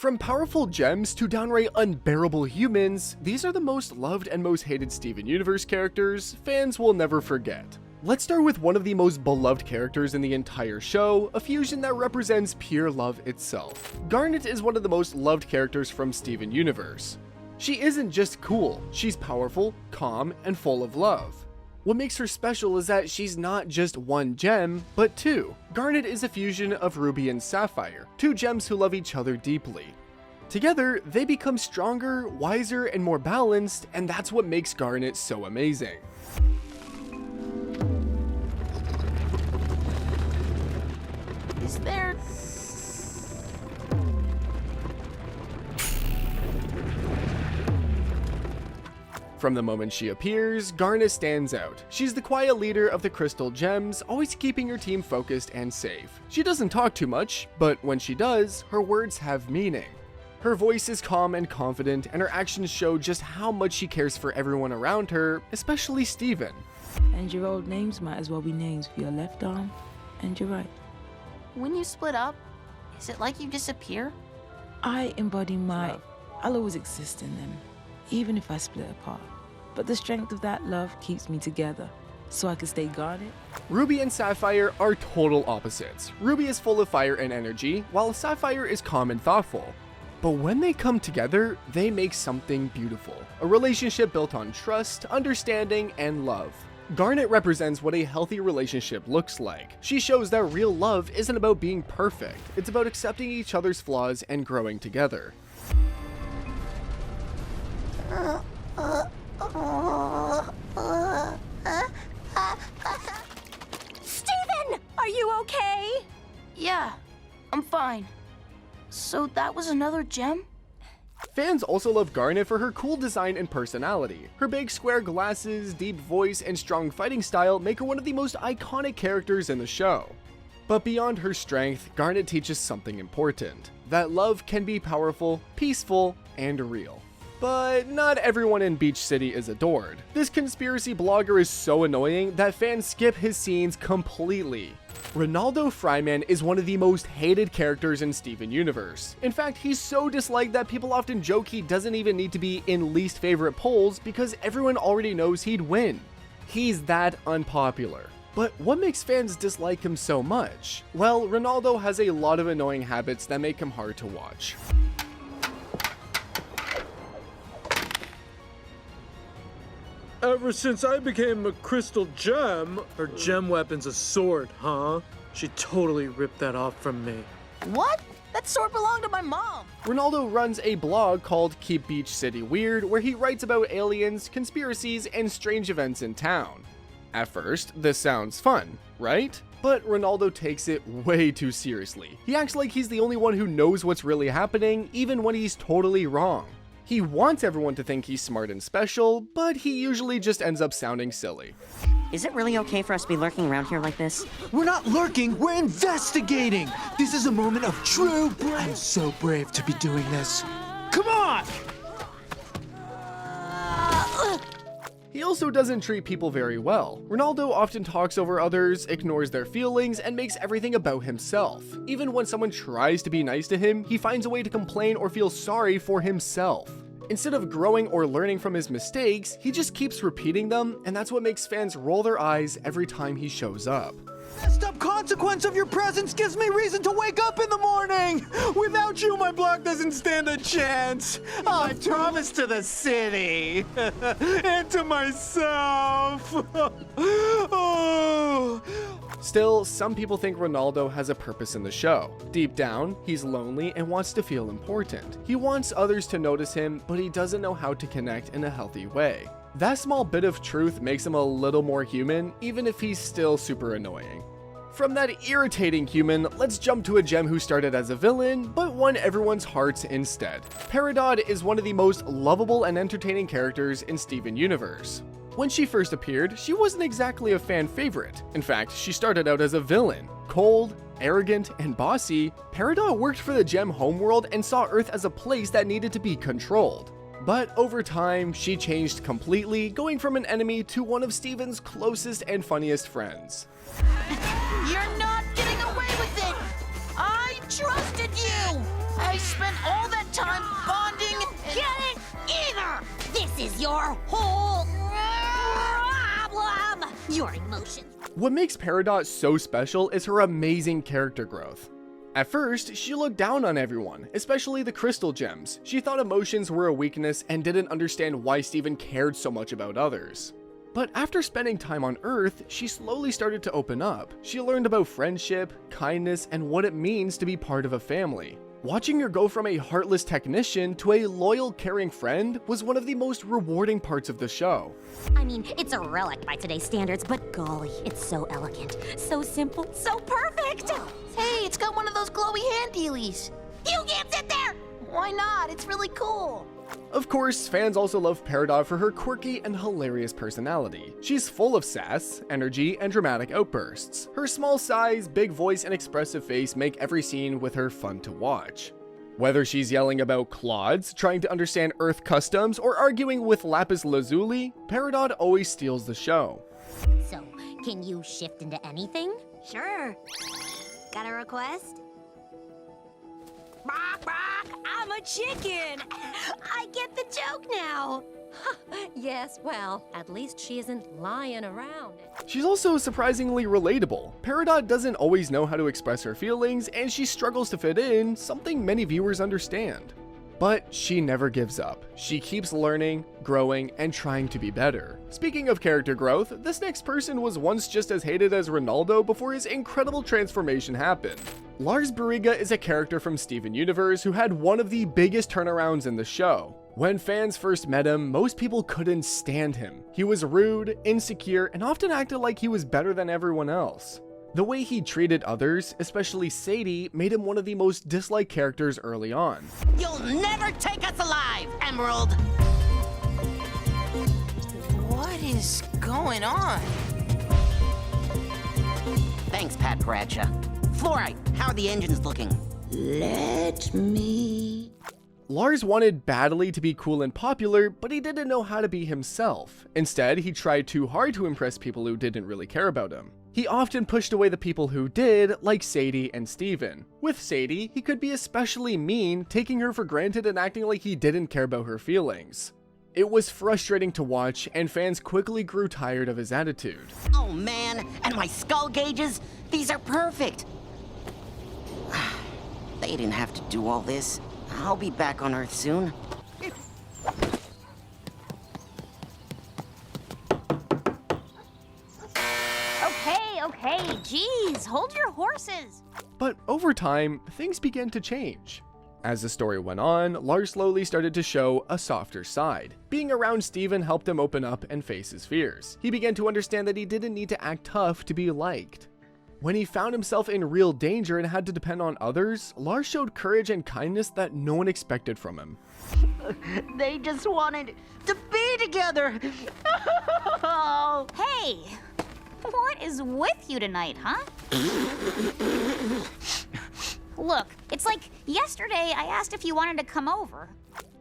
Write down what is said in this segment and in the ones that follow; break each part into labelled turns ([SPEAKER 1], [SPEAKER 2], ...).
[SPEAKER 1] From powerful gems to downright unbearable humans, these are the most loved and most hated Steven Universe characters fans will never forget. Let's start with one of the most beloved characters in the entire show, a fusion that represents pure love itself. Garnet is one of the most loved characters from Steven Universe. She isn't just cool, she's powerful, calm, and full of love. What makes her special is that she's not just one gem, but two. Garnet is a fusion of Ruby and Sapphire, two gems who love each other deeply. Together, they become stronger, wiser, and more balanced, and that's what makes Garnet so amazing.
[SPEAKER 2] Is there...
[SPEAKER 1] From the moment she appears, Garnet stands out. She's the quiet leader of the Crystal Gems, always keeping her team focused and safe. She doesn't talk too much, but when she does, her words have meaning. Her voice is calm and confident, and her actions show just how much she cares for everyone around her, especially Steven.
[SPEAKER 3] And your old names might as well be names for your left arm and your right.
[SPEAKER 2] When you split up, is it like you disappear?
[SPEAKER 3] I embody I'll always exist in them, even if I split apart. But the strength of that love keeps me together, so I can stay guarded.
[SPEAKER 1] Ruby and Sapphire are total opposites. Ruby is full of fire and energy, while Sapphire is calm and thoughtful. But when they come together, they make something beautiful. A relationship built on trust, understanding, and love. Garnet represents what a healthy relationship looks like. She shows that real love isn't about being perfect, it's about accepting each other's flaws and growing together.
[SPEAKER 4] Steven! Are you okay?
[SPEAKER 2] Yeah, I'm fine. So that was another gem?
[SPEAKER 1] Fans also love Garnet for her cool design and personality. Her big square glasses, deep voice, and strong fighting style make her one of the most iconic characters in the show. But beyond her strength, Garnet teaches something important: that love can be powerful, peaceful, and real. But not everyone in Beach City is adored. This conspiracy blogger is so annoying that fans skip his scenes completely. Ronaldo Fryman is one of the most hated characters in Steven Universe. In fact, he's so disliked that people often joke he doesn't even need to be in least favorite polls because everyone already knows he'd win. He's that unpopular. But what makes fans dislike him so much? Well, Ronaldo has a lot of annoying habits that make him hard to watch.
[SPEAKER 5] Ever since I became a crystal gem, her gem weapon's a sword, huh? She totally ripped that off from me.
[SPEAKER 2] What? That sword belonged to my mom!
[SPEAKER 1] Ronaldo runs a blog called Keep Beach City Weird, where he writes about aliens, conspiracies, and strange events in town. At first, this sounds fun, right? But Ronaldo takes it way too seriously. He acts like he's the only one who knows what's really happening, even when he's totally wrong. He wants everyone to think he's smart and special, but he usually just ends up sounding silly.
[SPEAKER 6] Is it really okay for us to be lurking around here like this?
[SPEAKER 7] We're not lurking, we're investigating! This is a moment of true brave. I'm so brave to be doing this. Come on!
[SPEAKER 1] He also doesn't treat people very well. Ronaldo often talks over others, ignores their feelings, and makes everything about himself. Even when someone tries to be nice to him, he finds a way to complain or feel sorry for himself. Instead of growing or learning from his mistakes, he just keeps repeating them, and that's what makes fans roll their eyes every time he shows up.
[SPEAKER 7] Messed up consequence of your presence gives me reason to wake up in the morning! Without you, my blog doesn't stand a chance! I promise to the city! And to myself! Oh.
[SPEAKER 1] Still, some people think Ronaldo has a purpose in the show. Deep down, he's lonely and wants to feel important. He wants others to notice him, but he doesn't know how to connect in a healthy way. That small bit of truth makes him a little more human, even if he's still super annoying. From that irritating human, let's jump to a gem who started as a villain, but won everyone's hearts instead. Peridot is one of the most lovable and entertaining characters in Steven Universe. When she first appeared, she wasn't exactly a fan favorite. In fact, she started out as a villain. Cold, arrogant, and bossy, Peridot worked for the gem homeworld and saw Earth as a place that needed to be controlled. But over time, she changed completely, going from an enemy to one of Steven's closest and funniest friends.
[SPEAKER 2] You're not getting away with it! I trusted you! I spent all that time bonding.
[SPEAKER 4] Get it either! This is your whole problem! Your emotions.
[SPEAKER 1] What makes Peridot so special is her amazing character growth. At first, she looked down on everyone, especially the crystal gems. She thought emotions were a weakness and didn't understand why Steven cared so much about others. But after spending time on Earth, she slowly started to open up. She learned about friendship, kindness, and what it means to be part of a family. Watching her go from a heartless technician to a loyal, caring friend was one of the most rewarding parts of the show.
[SPEAKER 4] I mean, it's a relic by today's standards, but golly, it's so elegant, so simple, so perfect!
[SPEAKER 2] Hey, it's got one of those glowy hand dealies.
[SPEAKER 4] You can't sit there!
[SPEAKER 2] Why not? It's really cool.
[SPEAKER 1] Of course, fans also love Peridot for her quirky and hilarious personality. She's full of sass, energy, and dramatic outbursts. Her small size, big voice, and expressive face make every scene with her fun to watch. Whether she's yelling about clods, trying to understand Earth customs, or arguing with Lapis Lazuli, Peridot always steals the show.
[SPEAKER 4] So, can you shift into anything? Sure. Got a request? Bark, bark, I'm a chicken! I get the joke now!
[SPEAKER 8] Yes, well, at least she isn't lying around.
[SPEAKER 1] She's also surprisingly relatable. Peridot doesn't always know how to express her feelings, and she struggles to fit in, something many viewers understand. But she never gives up. She keeps learning, growing, and trying to be better. Speaking of character growth, this next person was once just as hated as Ronaldo before his incredible transformation happened. Lars Barriga is a character from Steven Universe who had one of the biggest turnarounds in the show. When fans first met him, most people couldn't stand him. He was rude, insecure, and often acted like he was better than everyone else. The way he treated others, especially Sadie, made him one of the most disliked characters early on.
[SPEAKER 2] You'll never take us alive, Emerald. What is going on?
[SPEAKER 6] Thanks, Pat Bradshaw. Fluorite, how are the engines looking?
[SPEAKER 2] Let me...
[SPEAKER 1] Lars wanted badly to be cool and popular, but he didn't know how to be himself. Instead, he tried too hard to impress people who didn't really care about him. He often pushed away the people who did, like Sadie and Steven. With Sadie, he could be especially mean, taking her for granted and acting like he didn't care about her feelings. It was frustrating to watch, and fans quickly grew tired of his attitude.
[SPEAKER 6] Oh man, and my skull gauges? These are perfect! They didn't have to do all this. I'll be back on Earth soon.
[SPEAKER 4] Okay, geez, hold your horses.
[SPEAKER 1] But over time, things began to change. As the story went on, Lars slowly started to show a softer side. Being around Steven helped him open up and face his fears. He began to understand that he didn't need to act tough to be liked. When he found himself in real danger and had to depend on others, Lars showed courage and kindness that no one expected from him.
[SPEAKER 2] They just wanted to be together.
[SPEAKER 9] Hey, what is with you tonight, huh? Look, it's like yesterday I asked if you wanted to come over.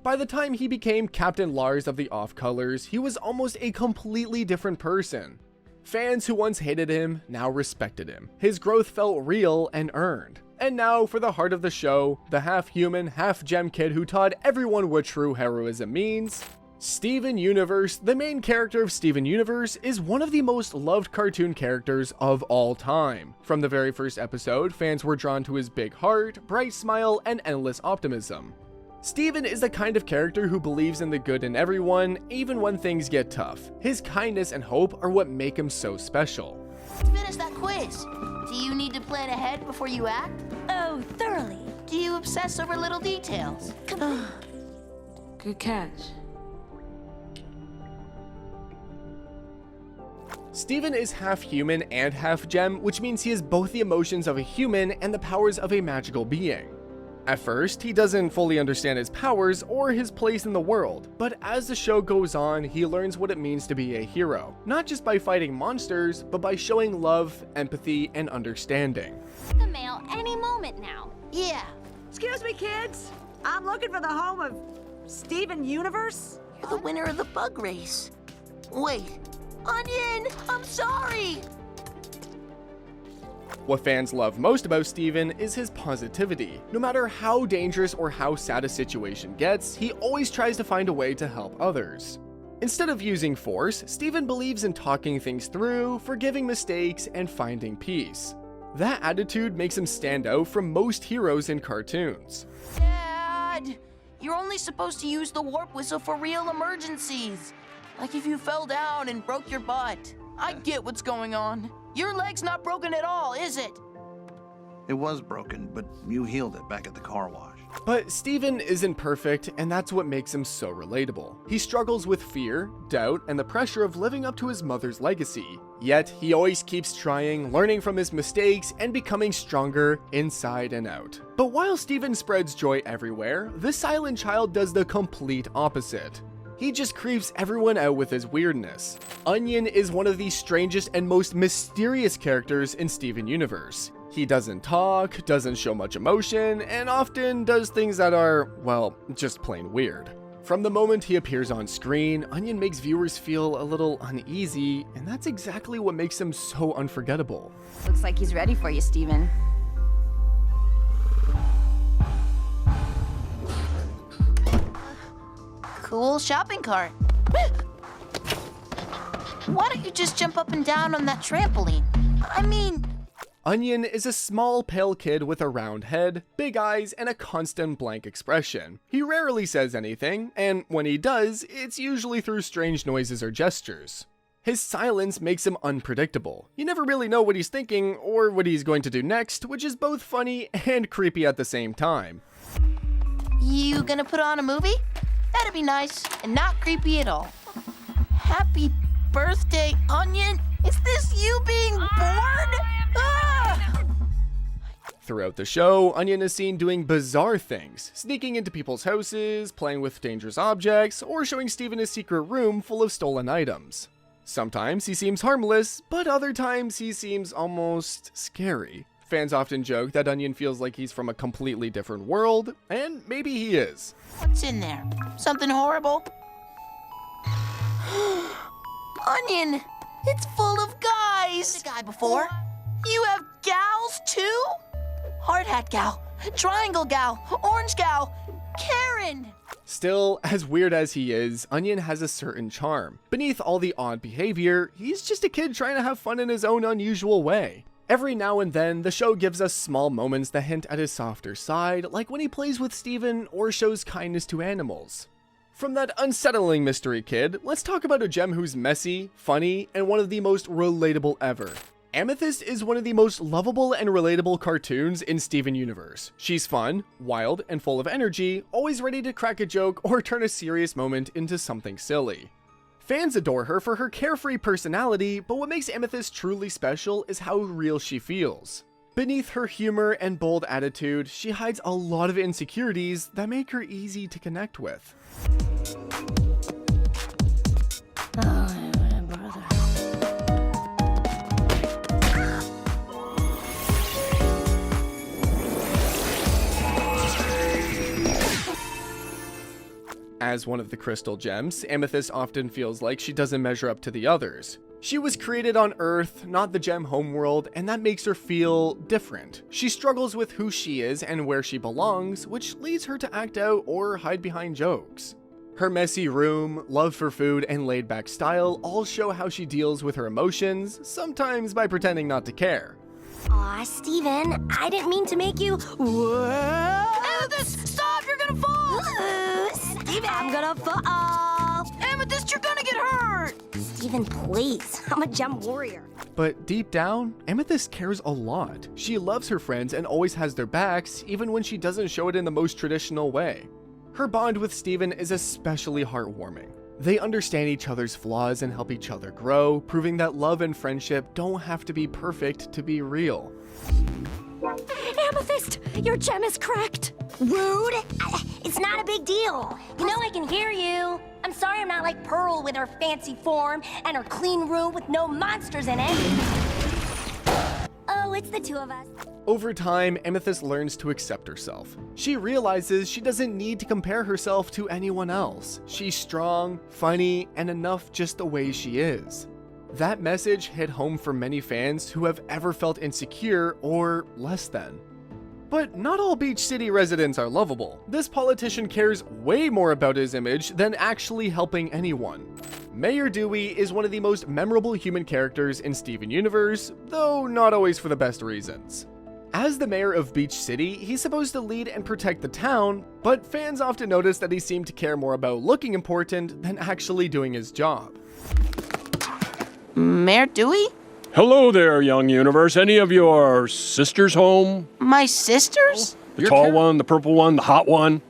[SPEAKER 1] By the time he became Captain Lars of the Off Colors, he was almost a completely different person. Fans who once hated him now respected him. His growth felt real and earned. And now for the heart of the show, the half-human, half-gem kid who taught everyone what true heroism means. Steven Universe, the main character of Steven Universe, is one of the most loved cartoon characters of all time. From the very first episode, fans were drawn to his big heart, bright smile, and endless optimism. Steven is the kind of character who believes in the good in everyone, even when things get tough. His kindness and hope are what make him so special.
[SPEAKER 2] Let's finish that quiz. Do you need to plan ahead before you act?
[SPEAKER 4] Oh, thoroughly.
[SPEAKER 2] Do you obsess over little details?
[SPEAKER 3] Good catch.
[SPEAKER 1] Steven is half human and half gem, which means he has both the emotions of a human and the powers of a magical being. At first, he doesn't fully understand his powers or his place in the world, but as the show goes on, he learns what it means to be a hero, not just by fighting monsters, but by showing love, empathy, and understanding.
[SPEAKER 4] The mail any moment now.
[SPEAKER 2] Yeah.
[SPEAKER 10] Excuse me, kids. I'm looking for the home of Steven Universe.
[SPEAKER 2] You're the winner of the bug race. Wait. Onion! I'm sorry!
[SPEAKER 1] What fans love most about Steven is his positivity. No matter how dangerous or how sad a situation gets, he always tries to find a way to help others. Instead of using force, Steven believes in talking things through, forgiving mistakes, and finding peace. That attitude makes him stand out from most heroes in cartoons.
[SPEAKER 2] Dad! You're only supposed to use the warp whistle for real emergencies. Like if you fell down and broke your butt. I get what's going on. Your leg's not broken at all, is it?
[SPEAKER 11] It was broken, but you healed it back at the car wash.
[SPEAKER 1] But Steven isn't perfect, and that's what makes him so relatable. He struggles with fear, doubt, and the pressure of living up to his mother's legacy. Yet, he always keeps trying, learning from his mistakes, and becoming stronger inside and out. But while Steven spreads joy everywhere, this silent child does the complete opposite. He just creeps everyone out with his weirdness. Onion is one of the strangest and most mysterious characters in Steven Universe. He doesn't talk, doesn't show much emotion, and often does things that are, well, just plain weird. From the moment he appears on screen, Onion makes viewers feel a little uneasy, and that's exactly what makes him so unforgettable.
[SPEAKER 2] Looks like he's ready for you, Steven. Cool shopping cart. Why don't you just jump up and down on that trampoline? I mean...
[SPEAKER 1] Onion is a small, pale kid with a round head, big eyes, and a constant blank expression. He rarely says anything, and when he does, it's usually through strange noises or gestures. His silence makes him unpredictable. You never really know what he's thinking or what he's going to do next, which is both funny and creepy at the same time.
[SPEAKER 2] You gonna put on a movie? That'd be nice and not creepy at all. Happy birthday, Onion! Is this you being born? Ah!
[SPEAKER 1] Throughout the show, Onion is seen doing bizarre things, sneaking into people's houses, playing with dangerous objects, or showing Steven a secret room full of stolen items. Sometimes he seems harmless, but other times he seems almost scary. Fans often joke that Onion feels like he's from a completely different world, and maybe he is.
[SPEAKER 2] What's in there? Something horrible? Onion! It's full of guys! The guy before? You have gals too? Hard hat gal, triangle gal, orange gal, Karen!
[SPEAKER 1] Still, as weird as he is, Onion has a certain charm. Beneath all the odd behavior, he's just a kid trying to have fun in his own unusual way. Every now and then, the show gives us small moments that hint at his softer side, like when he plays with Steven or shows kindness to animals. From that unsettling mystery kid, let's talk about a gem who's messy, funny, and one of the most relatable ever. Amethyst is one of the most lovable and relatable cartoons in Steven Universe. She's fun, wild, and full of energy, always ready to crack a joke or turn a serious moment into something silly. Fans adore her for her carefree personality, but what makes Amethyst truly special is how real she feels. Beneath her humor and bold attitude, she hides a lot of insecurities that make her easy to connect with. As one of the crystal gems, Amethyst often feels like she doesn't measure up to the others. She was created on Earth, not the gem homeworld, and that makes her feel different. She struggles with who she is and where she belongs, which leads her to act out or hide behind jokes. Her messy room, love for food, and laid-back style all show how she deals with her emotions, sometimes by pretending not to care.
[SPEAKER 4] Aw, Steven, I didn't mean to make you...
[SPEAKER 2] Amethyst, stop! You're gonna fall!
[SPEAKER 4] Steven, I'm gonna fall!
[SPEAKER 2] Amethyst, you're gonna get hurt!
[SPEAKER 4] Steven, please. I'm a gem warrior.
[SPEAKER 1] But deep down, Amethyst cares a lot. She loves her friends and always has their backs, even when she doesn't show it in the most traditional way. Her bond with Steven is especially heartwarming. They understand each other's flaws and help each other grow, proving that love and friendship don't have to be perfect to be real.
[SPEAKER 4] Amethyst, your gem is cracked. Rude. It's not a big deal. You know I can hear you. I'm sorry I'm not like Pearl with her fancy form and her clean room with no monsters in it. Oh, it's the two of us.
[SPEAKER 1] Over time, Amethyst learns to accept herself. She realizes she doesn't need to compare herself to anyone else. She's strong, funny, and enough just the way she is. That message hit home for many fans who have ever felt insecure or less than. But not all Beach City residents are lovable. This politician cares way more about his image than actually helping anyone. Mayor Dewey is one of the most memorable human characters in Steven Universe, though not always for the best reasons. As the mayor of Beach City, he's supposed to lead and protect the town, but fans often notice that he seemed to care more about looking important than actually doing his job.
[SPEAKER 2] Mayor Dewey?
[SPEAKER 12] Hello there, young universe. Any of your sisters home?
[SPEAKER 2] My sisters?
[SPEAKER 12] The tall one, the purple one, the hot one?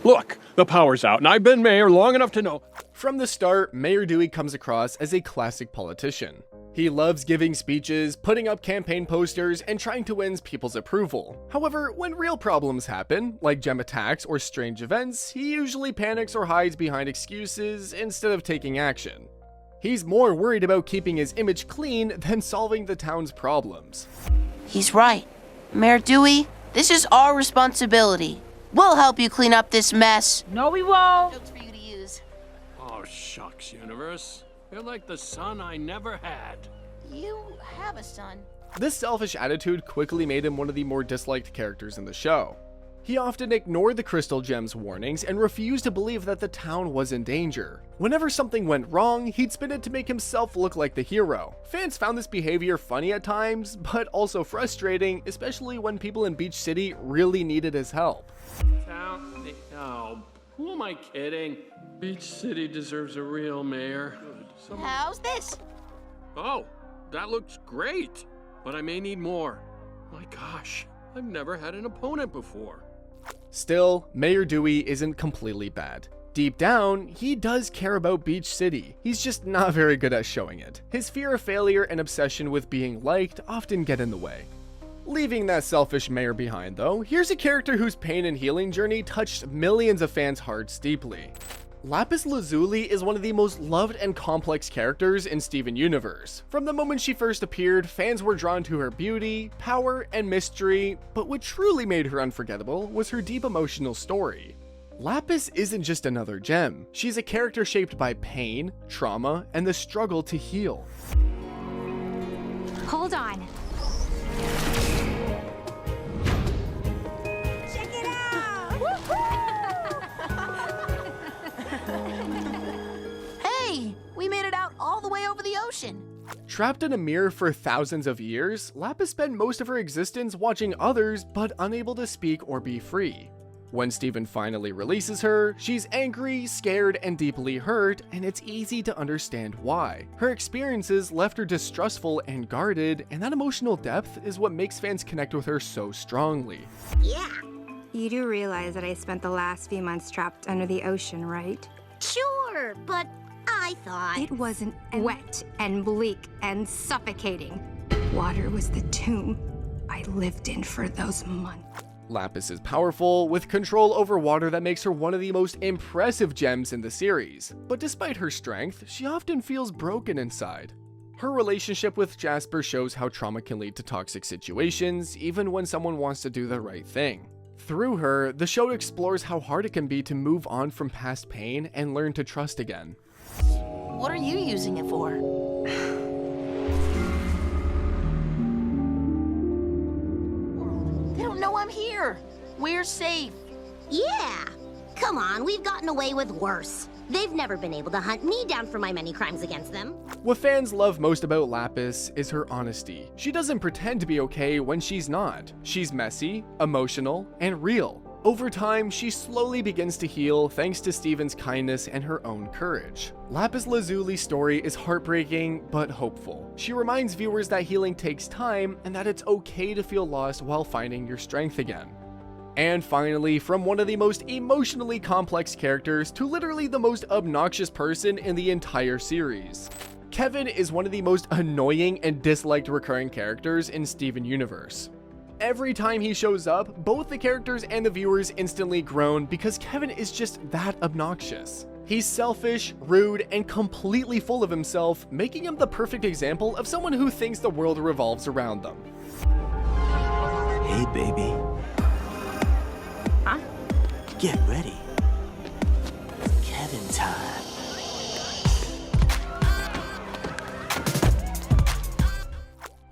[SPEAKER 12] Look, the power's out, and I've been mayor long enough to know.
[SPEAKER 1] From the start, Mayor Dewey comes across as a classic politician. He loves giving speeches, putting up campaign posters, and trying to win people's approval. However, when real problems happen, like gem attacks or strange events, he usually panics or hides behind excuses instead of taking action. He's more worried about keeping his image clean than solving the town's problems.
[SPEAKER 2] He's right. Mayor Dewey, this is our responsibility. We'll help you clean up this mess.
[SPEAKER 10] No, we won't.
[SPEAKER 2] Jokes for you to use.
[SPEAKER 12] Oh, shucks, universe. You're like the son I never had.
[SPEAKER 2] You have a son.
[SPEAKER 1] This selfish attitude quickly made him one of the more disliked characters in the show. He often ignored the Crystal Gem's warnings and refused to believe that the town was in danger. Whenever something went wrong, he'd spin it to make himself look like the hero. Fans found this behavior funny at times, but also frustrating, especially when people in Beach City really needed his help.
[SPEAKER 12] Oh, who am I kidding? Beach City deserves a real mayor.
[SPEAKER 2] How's this?
[SPEAKER 12] Oh, that looks great, but I may need more. My gosh, I've never had an opponent before.
[SPEAKER 1] Still, Mayor Dewey isn't completely bad. Deep down, he does care about Beach City. He's just not very good at showing it. His fear of failure and obsession with being liked often get in the way. Leaving that selfish mayor behind though, here's a character whose pain and healing journey touched millions of fans' hearts deeply. Lapis Lazuli is one of the most loved and complex characters in Steven Universe. From the moment she first appeared, fans were drawn to her beauty, power, and mystery, but what truly made her unforgettable was her deep emotional story. Lapis isn't just another gem. She's a character shaped by pain, trauma, and the struggle to heal.
[SPEAKER 8] Hold on.
[SPEAKER 10] Check it out!
[SPEAKER 2] Hey, we made it out all the way over the ocean.
[SPEAKER 1] Trapped in a mirror for thousands of years, Lapis spent most of her existence watching others but unable to speak or be free. When Steven finally releases her, she's angry, scared, and deeply hurt, and it's easy to understand why. Her experiences left her distrustful and guarded, and that emotional depth is what makes fans connect with her so strongly.
[SPEAKER 4] Yeah.
[SPEAKER 13] You do realize that I spent the last few months trapped under the ocean, right?
[SPEAKER 4] Sure, but I thought...
[SPEAKER 13] It wasn't wet and bleak and suffocating. Water was the tomb I lived in for those months.
[SPEAKER 1] Lapis is powerful, with control over water that makes her one of the most impressive gems in the series. But despite her strength, she often feels broken inside. Her relationship with Jasper shows how trauma can lead to toxic situations, even when someone wants to do the right thing. Through her, the show explores how hard it can be to move on from past pain and learn to trust again.
[SPEAKER 2] What are you using it for? They don't know I'm here. We're safe.
[SPEAKER 4] Yeah. Come on, we've gotten away with worse. They've never been able to hunt me down for my many crimes against them.
[SPEAKER 1] What fans love most about Lapis is her honesty. She doesn't pretend to be okay when she's not. She's messy, emotional, and real. Over time, she slowly begins to heal thanks to Steven's kindness and her own courage. Lapis Lazuli's story is heartbreaking but hopeful. She reminds viewers that healing takes time and that it's okay to feel lost while finding your strength again. And finally, from one of the most emotionally complex characters to literally the most obnoxious person in the entire series. Kevin is one of the most annoying and disliked recurring characters in Steven Universe. Every time he shows up, both the characters and the viewers instantly groan because Kevin is just that obnoxious. He's selfish, rude, and completely full of himself, making him the perfect example of someone who thinks the world revolves around them.
[SPEAKER 14] Hey, baby.
[SPEAKER 10] Huh?
[SPEAKER 14] Get ready. Kevin time.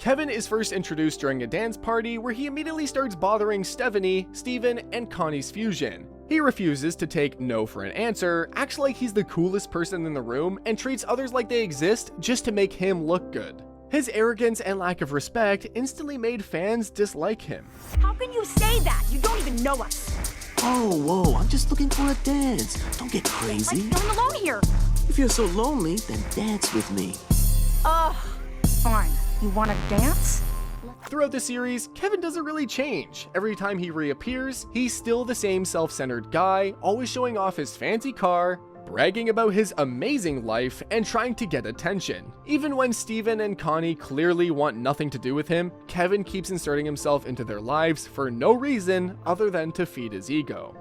[SPEAKER 1] Kevin is first introduced during a dance party where he immediately starts bothering Stephanie, Steven, and Connie's fusion. He refuses to take no for an answer, acts like he's the coolest person in the room, and treats others like they exist just to make him look good. His arrogance and lack of respect instantly made fans dislike him.
[SPEAKER 10] How can you say that? You don't even know us.
[SPEAKER 14] Oh, whoa, I'm just looking for a dance. Don't get crazy.
[SPEAKER 10] Like feeling alone here.
[SPEAKER 14] If you're so lonely, then dance with me.
[SPEAKER 10] Ugh, fine. You want to dance?
[SPEAKER 1] Throughout the series, Kevin doesn't really change. Every time he reappears, he's still the same self-centered guy, always showing off his fancy car, bragging about his amazing life, and trying to get attention. Even when Steven and Connie clearly want nothing to do with him, Kevin keeps inserting himself into their lives for no reason other than to feed his ego.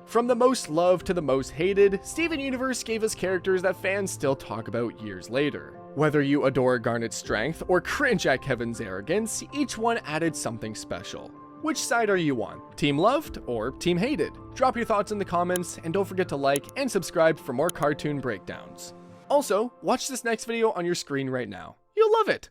[SPEAKER 1] From the most loved to the most hated, Steven Universe gave us characters that fans still talk about years later. Whether you adore Garnet's strength or cringe at Kevin's arrogance, each one added something special. Which side are you on? Team loved or team hated? Drop your thoughts in the comments, and don't forget to like and subscribe for more cartoon breakdowns. Also, watch this next video on your screen right now. You'll love it!